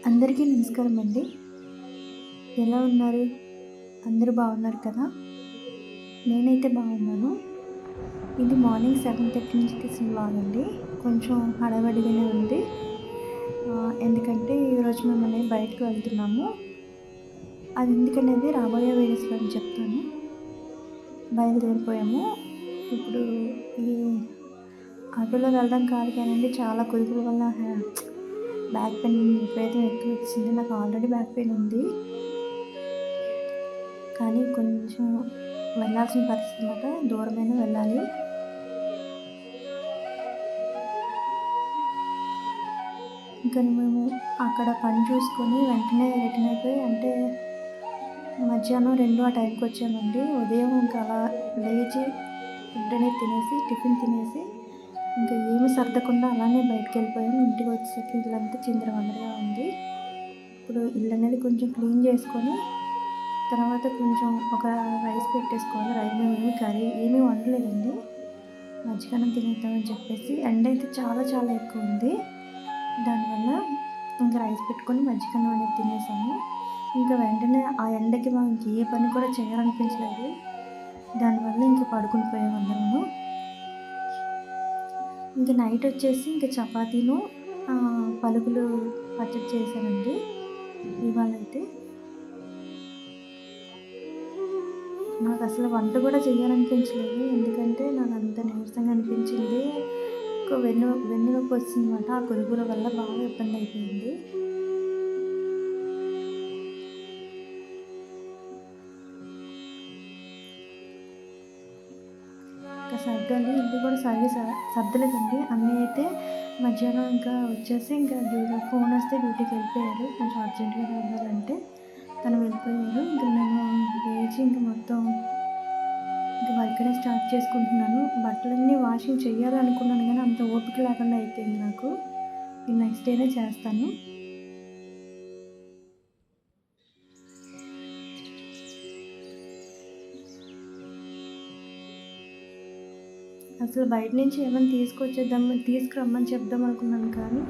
అందరికీ నమస్కారం అండి. ఎలా ఉన్నారు? అందరూ బాగున్నారు కదా? నేనైతే బాగున్నాను. ఇది మార్నింగ్ 7:30 నుంచి తీసిన వ్లాగ్ అండి. కొంచెం హడావిడిగానే ఉంది. ఎందుకంటే ఈరోజు మేము బయటకు వెళ్తున్నాము. అది ఎందుకనేది రాబోయే వీడియోస్‌లో నేను చెప్తాను. బయలుదేరిపోయాము. ఇప్పుడు ఈ ఆటోలో వెళ్ళడం కాదు కానండి, చాలా కుదుపుల వల్ల బ్యాక్ పెయిన్ విపరీతం ఎక్కువ వచ్చింది. నాకు ఆల్రెడీ బ్యాక్ పెయిన్ ఉంది. కానీ కొంచెం వెళ్ళాల్సిన పరిస్థితి అన్నమాట. దూరమైనా వెళ్ళాలి. ఇంకా మేము అక్కడ పని చూసుకొని వెంటనే రిటర్న్ అయిపోయి, అంటే మధ్యాహ్నం 2 ఆ టైంకి వచ్చామండి. ఉదయం ఇంకా అలా లేచి ఫుడ్ అనేది తినేసి, టిఫిన్ తినేసి, ఇంకా ఏమి సర్దకుండా అలానే బయటకు వెళ్ళిపోయాము. ఇంటికి వచ్చేసరికి ఇల్లంతా చిందరవందరగా ఉంది. ఇప్పుడు ఇల్లు అనేది కొంచెం క్లీన్ చేసుకొని, తర్వాత కొంచెం ఒక రైస్ పెట్టేసుకోవాలి. రైస్ మేము కర్రీ ఏమీ వండలేదండి. మజ్జిగన్నం తినేద్దామని చెప్పేసి, ఎండ అయితే చాలా చాలా ఎక్కువ ఉంది. దానివల్ల ఇంకా రైస్ పెట్టుకొని మజ్జిగన్నం అనేది తినేసాము. ఇంకా వెంటనే ఆ ఎండకి మాకు ఏ పని కూడా చేయాలనిపించలేదు. దానివల్ల ఇంకా పడుకుని పోయాము అందరము. ఇంకా నైట్ వచ్చేసి ఇంకా చపాతీను పలుకులు పచ్చడి చేశానండి ఇవాళ అయితే. నాకు అసలు వంట కూడా చేయాలనిపించలేదు. ఎందుకంటే నాకు అంత నీరసంగా అనిపించింది. వెన్ను నొప్పి వచ్చిందన్నమాట. ఆ కుదుపుల వల్ల బాగా ఇబ్బంది అయిపోయింది. ఇంకా సర్దాలి. ఇల్లు కూడా సర్దలేదండి. అన్నీ అయితే మధ్యాహ్నం ఇంకా వచ్చేసి ఇంకా ఫోన్ వస్తే డ్యూటీకి వెళ్ళిపోయారు. కొంచెం అర్జెంట్గా వెళ్ళాలంటే తను వెళ్ళిపోయారు. ఇంకా నేను లేచి ఇంకా మొత్తం ఇంకా వర్క్ అనేది స్టార్ట్ చేసుకుంటున్నాను. బట్టలన్నీ వాషింగ్ చేయాలనుకున్నాను కానీ అంత ఓపిక లేకుండా అయిపోయింది నాకు. ఈ నెక్స్ట్ డేనే చేస్తాను. అసలు బయట నుంచి ఏమైనా తీసుకురమ్మని చెప్దాం అనుకున్నాను కానీ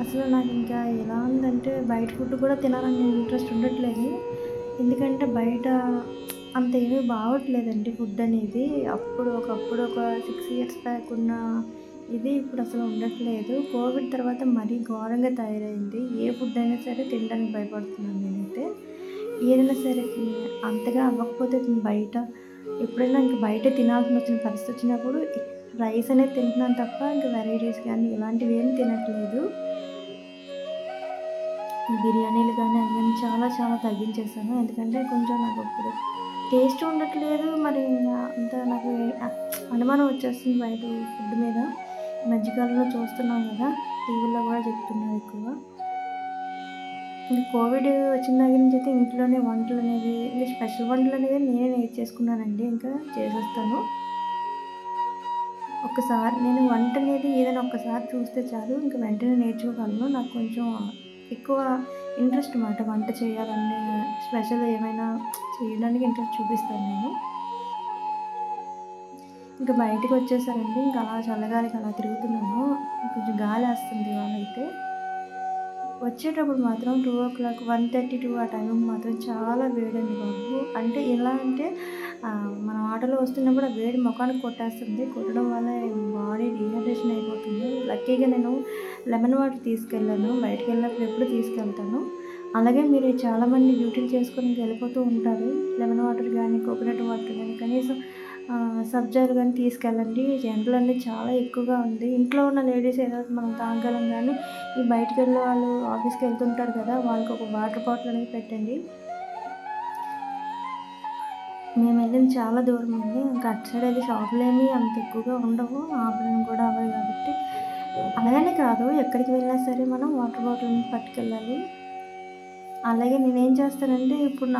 అసలు నాకు ఇంకా ఎలా ఉందంటే బయట ఫుడ్ కూడా తినాలని ఇంట్రెస్ట్ ఉండట్లేదు. ఎందుకంటే బయట అంత ఏమీ బాగోట్లేదండి ఫుడ్ అనేది. ఒకప్పుడు ఒక 6 ఇయర్స్ బ్యాక్ ఉన్న ఇది ఇప్పుడు అసలు ఉండట్లేదు. కోవిడ్ తర్వాత మరీ ఘోరంగా తయారైంది. ఏ ఫుడ్ అయినా సరే తినడానికి భయపడుతున్నాను నేనైతే. ఏదైనా సరే అంతగా అవ్వకపోతే బయట ఎప్పుడైనా ఇంక బయట తినాల్సిన వచ్చిన పరిస్థితి వచ్చినప్పుడు రైస్ అనేది తింటున్నాను తప్ప ఇంక వెరైటీస్ కానీ ఇలాంటివి ఏమి తినట్లేదు. ఈ బిర్యానీలు కానీ అవన్నీ చాలా చాలా తగ్గించేసాను. ఎందుకంటే కొంచెం నాకు ఇప్పుడు టేస్ట్ ఉండట్లేదు. మరి అంత నాకు అనుమానం వచ్చేస్తుంది బయట ఫుడ్ మీద. ఈ మధ్యకాలంలో చూస్తున్నాం కదా, టీవీలో కూడా చెప్తున్నారు ఎక్కువ. ఇంక కోవిడ్ వచ్చిన దగ్గర నుంచి అయితే ఇంట్లోనే వంటలు అనేవి, ఇంకా స్పెషల్ వంటలు అనేవి నేనే నేర్చేసుకున్నానండి. ఇంకా చేసేస్తాను. ఒక్కసారి నేను వంట అనేది ఏదైనా ఒక్కసారి చూస్తే చాలు ఇంక వెంటనే నేర్చుకోగలను. నాకు కొంచెం ఎక్కువ ఇంట్రెస్ట్ అన్నమాట వంట చేయాలనే. స్పెషల్ ఏమైనా చేయడానికి ఇంట్రెస్ట్ చూపిస్తాను నేను. ఇంకా బయటకు వచ్చేసానండి. ఇంకా అలా చల్లగాలికి అలా తిరుగుతున్నాను. కొంచెం గాలి వేస్తుంది ఇవాళ అయితే. వచ్చేటప్పుడు మాత్రం 2:00, 1:32 ఆ టైంకి మాత్రం చాలా వేడండి బాబు. అంటే ఎలా అంటే మనం ఆటోలో వస్తున్నప్పుడు ఆ వేడి మొఖానికి కొట్టేస్తుంది. కొట్టడం వల్ల బాడీ డీహైడ్రేషన్ అయిపోతుంది. లక్కీగా నేను లెమన్ వాటర్ తీసుకెళ్ళాను. బయటికి వెళ్ళినప్పుడు ఎప్పుడు తీసుకెళ్తాను. అలాగే మీరు చాలామంది డ్యూటీలు చేసుకొని వెళ్ళిపోతూ ఉంటారు. లెమన్ వాటర్ కానీ, కోకోనట్ వాటర్ కానీ, కనీసం సబ్జాలు కానీ తీసుకెళ్ళండి. ఎండలు అనేది చాలా ఎక్కువగా ఉంది. ఇంట్లో ఉన్న లేడీస్ ఏదో మనం తాగలం కానీ, ఈ బయటికి వెళ్ళే వాళ్ళు ఆఫీస్కి వెళ్తుంటారు కదా, వాళ్ళకి ఒక వాటర్ బాటిల్ అనేది పెట్టండి. మేము వెళ్ళింది చాలా దూరం అండి. ఇంకా అటు సైడ్ అయితే షాపులు ఏమీ అంత ఎక్కువగా ఉండవు. ఆపడం కూడా అవ్వదు కాబట్టి. అలాగనే కాదు, ఎక్కడికి వెళ్ళినా సరే మనం వాటర్ బాటిల్ పట్టుకెళ్ళాలి. అలాగే నేనేం చేస్తానంటే ఇప్పుడు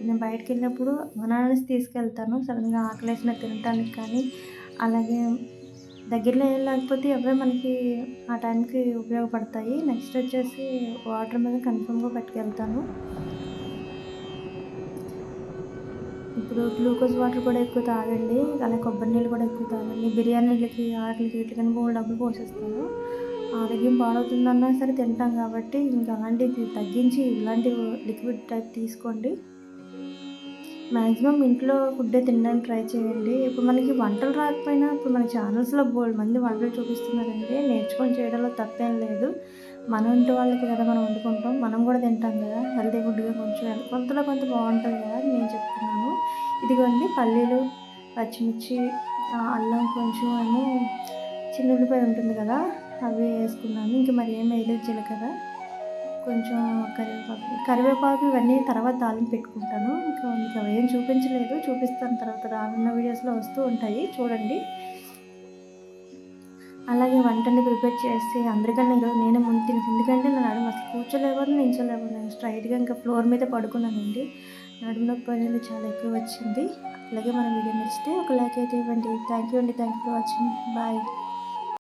నేను బయటికి వెళ్ళినప్పుడు బనానాస్ తీసుకెళ్తాను. సడన్గా ఆకలేసినా తినటానికి కానీ, అలాగే దగ్గరలో ఏం లేకపోతే అవే మనకి ఆ టైంకి ఉపయోగపడతాయి. నెక్స్ట్ వచ్చేసి వాటర్ మీద కన్ఫర్మ్గా పట్టుకెళ్తాను. ఇప్పుడు గ్లూకోజ్ వాటర్ కూడా ఎక్కువ తాగండి. అలాగే కొబ్బరి నీళ్ళు కూడా ఎక్కువ తాగండి. బిర్యానీలకి ఆటిలకి వీటికని బోలెడు డబ్బులు పోసేస్తాను. ఆరోగ్యం పాడవుతుందన్నా సరే తింటాం కాబట్టి ఇంకా అలాంటివి తగ్గించి ఇలాంటివి లిక్విడ్ టైప్ తీసుకోండి. మ్యాక్సిమం ఇంట్లో ఫుడ్డే తినడానికి ట్రై చేయండి. ఇప్పుడు మనకి వంటలు రాకపోయినా ఇప్పుడు మన ఛానల్స్‌లో బోలెడుమంది వంటలు చూపిస్తున్నారండి. నేర్చుకొని చేయడంలో తప్పేం లేదు. మన ఇంటి వాళ్ళకి కదా మనం వండుకుంటాం. మనం కూడా తింటాం కదా! హెల్తీ ఫుడ్‌గా కొంచెం కొంతలో కొంత బావుంటది కదా అని నేను చెప్తున్నాను. ఇదిగోండి పల్లీలు, పచ్చిమిర్చి, అల్లం కొంచెం ఏమో చిన్నుల్లిపాయ ఉంటుంది కదా! అవి ఏసుకున్నాను. ఇంక మరి ఏం వేయలేదు జీలకర్ర. కొంచెం కరివేపాకు ఇవన్నీ తర్వాత తాలింపు పెట్టుకుంటాను. ఇంకా మీకు అవేం చూపించలేదు. చూపిస్తాను తర్వాత రానున్న వీడియోస్‌లో వస్తూ ఉంటాయి చూడండి. అలాగే వంటని ప్రిపేర్ చేసి అందరికన్నా ఈరోజు నేనే ముందు తినేసాను. ఎందుకంటే నా నడుము అసలు కూర్చోలేకపోతున్నాను, నించోలేకపోతున్నాను. స్ట్రైట్‌గా ఇంకా ఫ్లోర్ మీదే పడుకున్నానండి. నడుము నొప్పి అనేది చాలా ఎక్కువ వచ్చింది. అలాగే మన వీడియో నచ్చితే ఒక లైక్ అయితే ఇవ్వండి. థ్యాంక్ యూ అండి. Thank you for watching. Bye.